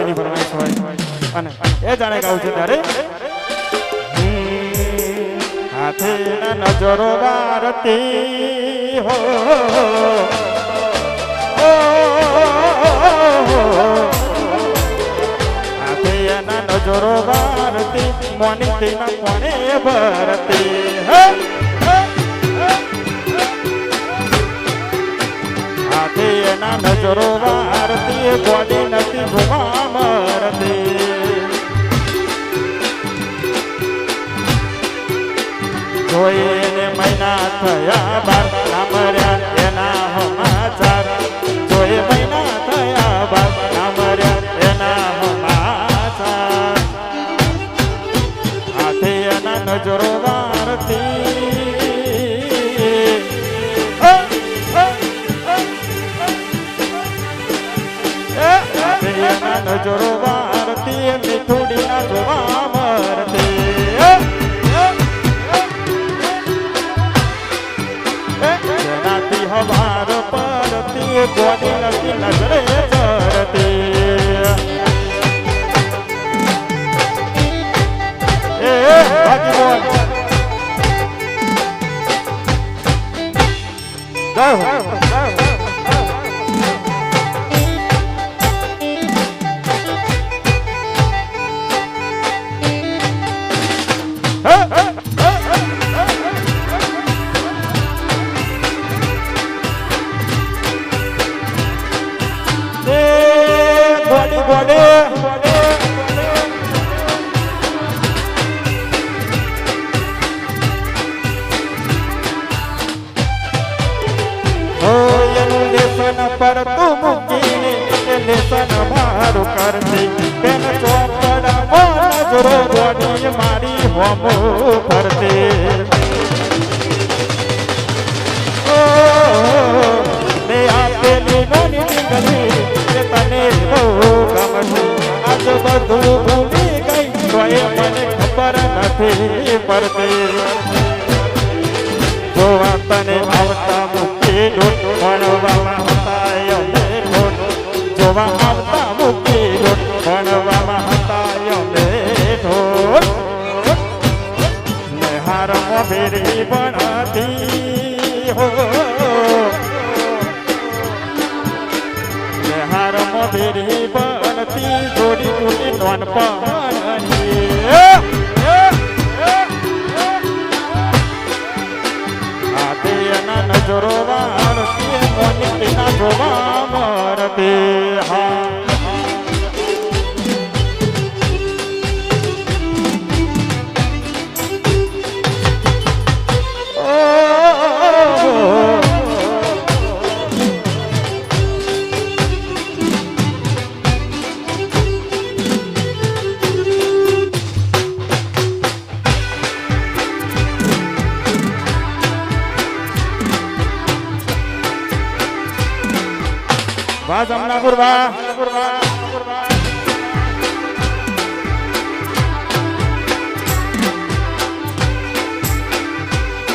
કોની ફરમાઈશ હોય અને એ જાણે ગાઉં છું ત્યારે હાથે નજરો વારતી હો હાથે નજરો વારતી મોની તેના કોને ભરતી હાથે એના નજરો વારતી ગોડી નથી ભૂમા મરતી જોઈને મહિના થયા બાર ના મર્યા એના સમાચાર જોઈ મહિના થયા બાર ના મર્યા એના સમાચાર હાથે એના નજરો વારતી હાથે એના નજરો વારતી મીઠુડી ના જોવા મરતી હવાર પરતી ગોડી નથી નજરે ચરતી એ બાકી બોલ જય હો પર તું મૂકીને લેસન મારું કરતી બેન ચોપડા નજરો ગોડી મારી હોમો ફરતી મેં આપેલી નાની ગલી કે તને બહુ ગમશે આજ બધું ભૂલી ગઈ તો એ મને ખબર નથી પડતી જોવા તને આવતા મૂકી લૂટ ભણવામાં જોવા આવતા મૂકી લૂટ ભણવામાં હતા ઢોલ ને હારમાં ફેરી ભણતી હો ને હારમાં ફેરી ભણતી જોડી જોડી નોન પાણી હાથે એના નજરો વાળતી મોની તેના જોવા મરતી હા વાહ જમનાપુર વાહ